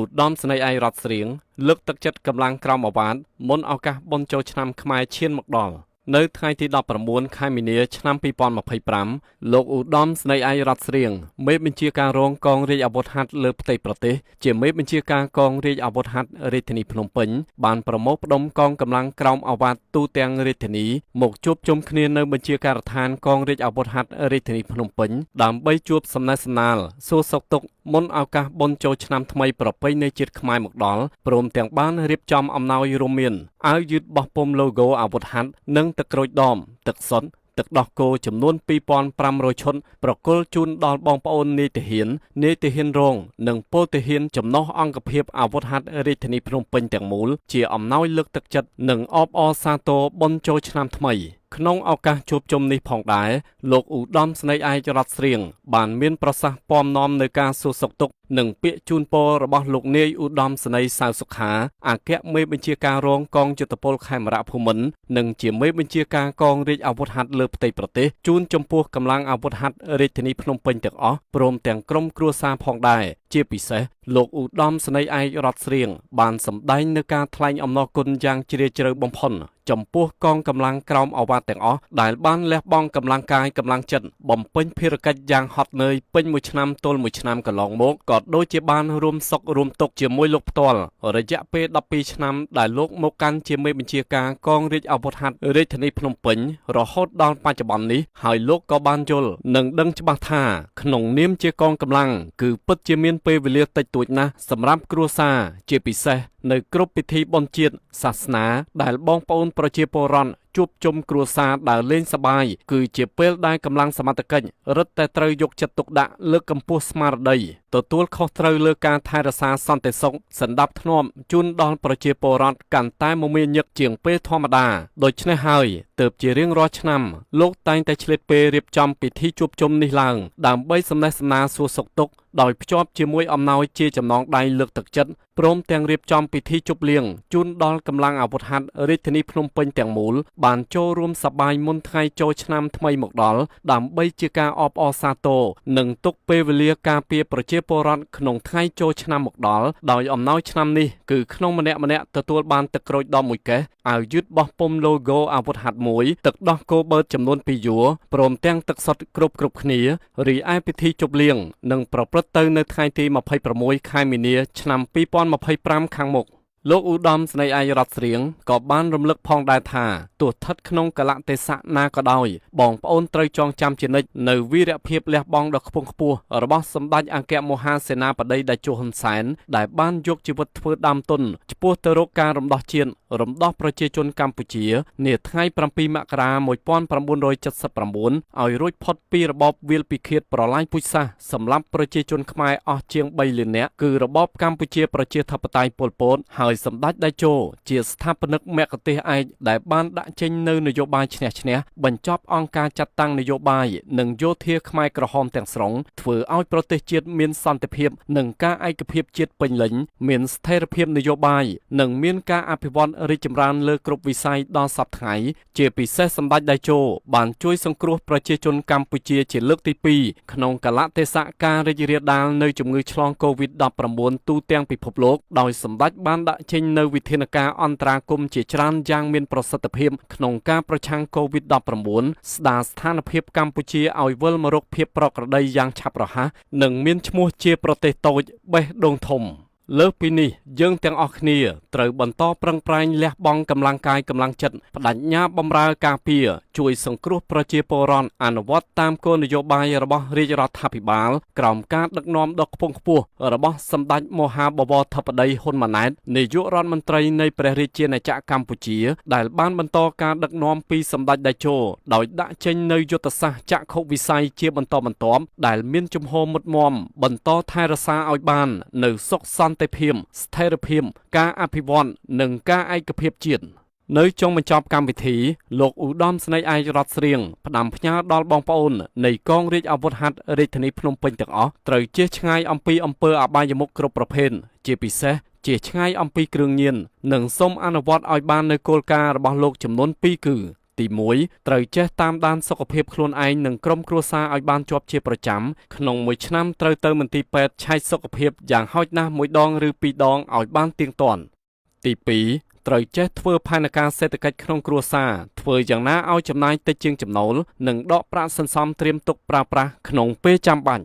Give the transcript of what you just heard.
ឧត្តមស្នេហ៍ឯករដ្ឋស្រៀងលើកទឹកចិត្តកម្លាំងក្រមអាវ៉ាតមុនឱកាសបុណ្យចូលឆ្នាំខ្មែរឈានមកដល់នៅថ្ងៃទី19ខែមីនាឆ្នាំ2025លោកឧត្តមស្នេហ៍ឯករដ្ឋស្រៀងមេបញ្ជាការរងកងរាជអាវុធហត្ថលើផ្ទៃប្រទេសជាមេបញ្ជាការកងរាជអាវុធហត្ថរាជធានីភ្នំពេញបានប្រមូលផ្ដុំកងកម្លាំងក្រមអាវ៉ាតទូទាំងរាជធានីមកជួបជុំគ្នានៅបញ្ជាការដ្ឋានកងរាជអាវុធហត្ថរាជធានីភ្នំពេញដើម្បីជួបសំណេះសំណាលសួរសុខទុក្ខមុនឱកាសបុណ្យចូលឆ្នាំថ្មីប្រពៃណីជាតិខ្មែរមកដល់ព្រមទាំងបានរៀបចំអំណោយរួមមានអាវយឺតបោះពុម្ព logo អាវុធហត្ថនិងទឹកក្រូចដមទឹកសុទ្ធទឹកដោះគោចំនួន2500ឈុតប្រគល់ជូនដល់បងប្អូននាយទាហានរងនិងពលទាហានចំណុះអង្គភាពអាវុធហត្ថរាជធានីភ្នំពេញទាំងមូលជាអំណោយលើកទឹកចិត្តនិងអបអរសាទរបុណ្យចូលឆ្នាំថ្មីក្នុងឱកាសជួបជុំនេះផងដែរលោកឧត្តមស្នេហ៍ឯករដ្ឋស្រៀងបានមានប្រសាសន៍ពំនាំនៅការសួរសុខទុក្ខនិងពាក្យជូនពររបស់លោកនាយឧត្តមស្នេហ៍សៅសុខាអគ្គមេបញ្ជាការរងកងយុទ្ធពលខេមរៈភូមិន្ទនិងជាមេបញ្ជាការកងរាជអាវុធហត្ថលើផ្ទៃប្រទេសជូនចំពោះកម្លាំងអាវុធហត្ថរាជធានីភ្នំពេញទាំងអស់ព្រមទាំងក្រុមគ្រួសារផងដែរជាពិសេសលោកឧត្តមស្នេហ៍ឯករដ្ឋស្រៀងបានសម្ដែងនៅការថ្លែងអំណរគុណយ៉ាងជ្រាលជ្រៅបំផុតចំពោះកងកម្លាំងក្រមអាវ៉ាតទាំងអស់ដែលបានលះបង់កម្លាំងកាយកម្លាំងចិត្តបំពេញភារកិច្ចយ៉ាងហត់នឿយពេញមួយឆ្នាំទល់មួយឆ្នាំកន្លងមកក៏ដូចជាបានរួមសុខរួមទុក្ខជាមួយលោកផ្ទាល់រយៈពេល12ឆ្នាំដែលលោកមកកាន់ជាមេបញ្ជាការកងរាជអាវុធហត្ថរាជធានីភ្នំពេញរហូតដល់បច្ចុប្បន្ននេះហើយលោកក៏បានយល់និងដឹងច្បាស់ថាក្នុងនាមជាកងកម្លាំងគឺពិតជាមានពេលវេលាតិចតួចណាស់សម្រាប់គ្រួសារជាពិសេសនៅគ្រប់ពិធីបុណ្យជាតិសាសនាដែលបងប្អូនប្រជាពលរដ្ឋជួបជុំគ្រួសារដើរលេងសប្បាយគឺជាពេលដែលកម្លាំងសមត្ថកិច្ចរឹតតែត្រូវយកចិត្តទុកដាក់លើកកម្ពស់ស្មារតីទទួលខុសត្រូវលើការថែរក្សាសន្តិសុខសណ្ដាប់ធ្នាប់ជូនដល់ប្រជាពលរដ្ឋកាន់តែមមាញឹកជាងពេលធម្មតាដូច្នេះហើយទើបជារៀងរាល់ឆ្នាំលោកតែងតែឆ្លៀតពេលរៀបចំពិធីជួបជុំនេះឡើងដើម្បីសំណេះសំណាលសួរសុខទុក្ខដោយភ្ជាប់ជាមួយអំណោយជាចំណងដៃលើកទឹកចិត្តព្រមទាំងរៀបចំពិធីជប់លៀងជូនដល់កម្លាំងអាវុធហត្ថរាជធានីភ្នំពេញទាំងមូលបានចូលរួមសប្បាយមុនថ្ងៃចូលឆ្នាំថ្មីមកដល់ដើម្បីជាការអបអរសាទរនិងទុកពេលវេលាការពារប្រជាពលរដ្ឋក្នុងថ្ងៃចូលឆ្នាំមកដល់ដោយអំណោយឆ្នាំនេះគឺក្នុងម្នាក់ទទួលបានទឹកក្រូចដប1កេសអាវយឺតបោះពុម្ព logo អាវុធហត្ថ1ទឹកដោះគោបឺតចំនួន2យួរព្រមទាំងទឹកសុទ្ធគ្រប់គ្នារីឯពិធីជប់លៀងនឹងប្រព្រឹត្តទៅនៅថ្ងៃទី26ខែមីនាឆ្នាំ2025ខាងមុខលោកឧត្តមស្នេហ៍ឯករដ្ឋស្រៀងក៏បានរំលឹកផងដែរថាទោះស្ថិតក្នុងកលៈទេសៈណាក៏ដោយបងប្អូនត្រូវចងចាំជានិច្ចនៅវីរភាពលះបង់ដ៏ខ្ពង់ខ្ពស់របស់សម្ដេចអគ្គមហាសេនាបតីតេជោហ៊ុនសែនដែលបានយកជីវិតធ្វើដើមទុនឆ្ពោះទៅរកការរំដោះជាតិរំដោះប្រជាជនកម្ពុជានាថ្ងៃ7មករា1979ឲ្យរួចផុតពីរបបវាលពិឃាតប្រល័យពូជសាសន៍សម្រាប់ប្រជាជនខ្មែរអស់ជាង3លាននាក់គឺរបបកម្ពុជាប្រជាធិបតេយ្យប៉ុលពតហើយសម្ដេចតេជោជាស្ថាបនិកមគ្គុទ្ទេសក៍ឯកដែលបានដាក់ចេញនៅនយោបាយឈ្នះបញ្ចប់អង្គការចាត់តាំងនយោបាយនិងយោធាខ្មែរក្រហមទាំងស្រុងធ្វើឲ្យប្រទេសជាតិមានសន្តិភាពនិងការឯកភាពជាតិពេញលេញមានស្ថិរភាពនយោបាយនិងមានការអភិវឌ្ឍរីកចម្រើនលើគ្រប់វិស័យដល់សព្វថ្ងៃជាពិសេសសម្ដេចតេជោបានជួយសង្គ្រោះប្រជាជនកម្ពុជាជាលើកទី2ក្នុងកលៈទេសៈការរីករាលដាលនៃជំងឺឆ្លង COVID-19 ទូទាំងពិភពលោកដោយសម្ដេចបានដាក់ចេញនៅវិធានការអន្តរាគមន៍ជាច្រើនយ៉ាងមានប្រសិទ្ធភាពក្នុងការប្រឆាំង COVID-19 ស្ដារស្ថានភាពកម្ពុជាឲ្យវិលមករកភាពប្រក្រតីយ៉ាងឆាប់រហ័សនិងមានឈ្មោះជាប្រទេសតូចបេះដូងធំលើសពីនេះយើងទាំងអស់គ្នាត្រូវបន្តប្រឹងប្រែងលះបង់កម្លាំងកាយកម្លាំងចិត្តបដិញ្ញាបម្រើការពារជួយសង្គ្រោះប្រជាពលរដ្ឋអនុវត្តតាមគោលនយោបាយរបស់រាជរដ្ឋាភិបាលក្រោមការដឹកនាំដ៏ខ្ពង់ខ្ពស់របស់សម្ដេចមហាបវរធិបតីហ៊ុនម៉ាណែតនាយករដ្ឋមន្ត្រីនៃព្រះរាជាណាចក្រកម្ពុជាដែលបានបន្តការដឹកនាំពីសម្ដេចតេជោដោយដាក់ចេញនូវយុទ្ធសាស្ត្រចក្ខុវិស័យជាបន្តបន្ទាប់ដែលមានជំហរមុតមមបន្តថែរក្សាឲ្យបាននៅសុខសន្តិភាពស្ថិរភាពការអភិវឌ្ឍនិងការឯកភាពជាតិនៅចុងបញ្ចប់កម្មវិធីលោកឧត្តមស្នេហ៍ឯករដ្ឋស្រៀងផ្ដាំផ្ញើដល់បងប្អូននៃកងរាជអាវុធហត្ថរាជធានីភ្នំពេញទាំងអស់ត្រូវជៀសឆ្ងាយអំពីអំពើអបាយមុខគ្រប់ប្រភេទជាពិសេសជៀសឆ្ងាយអំពីគ្រឿងញៀននិងសូមអនុវត្តឲ្យបាននូវគោលការណ៍របស់លោកចំនួន2គឺ ទី1ត្រូវចេះតាមដានសុខភាពខ្លួនឯងនិងក្រុមគ្រួសារឲ្យបានជាប់ជាប្រចាំក្នុងមួយឆ្នាំត្រូវទៅមន្ទីរពេទ្យឆែកសុខភាពយ៉ាងហោចណាស់1 ដងឬ2 ដងឲ្យបានទៀងទាត់ទី2ត្រូវចេះធ្វើផែនការសេដ្ឋកិច្ចក្នុងគ្រួសារធ្វើយ៉ាងណាឲ្យចំណាយតិចជាងចំណូលនិងដកប្រាក់សន្សំត្រៀមទុកប្រើប្រាស់ក្នុងពេលចាំបាច់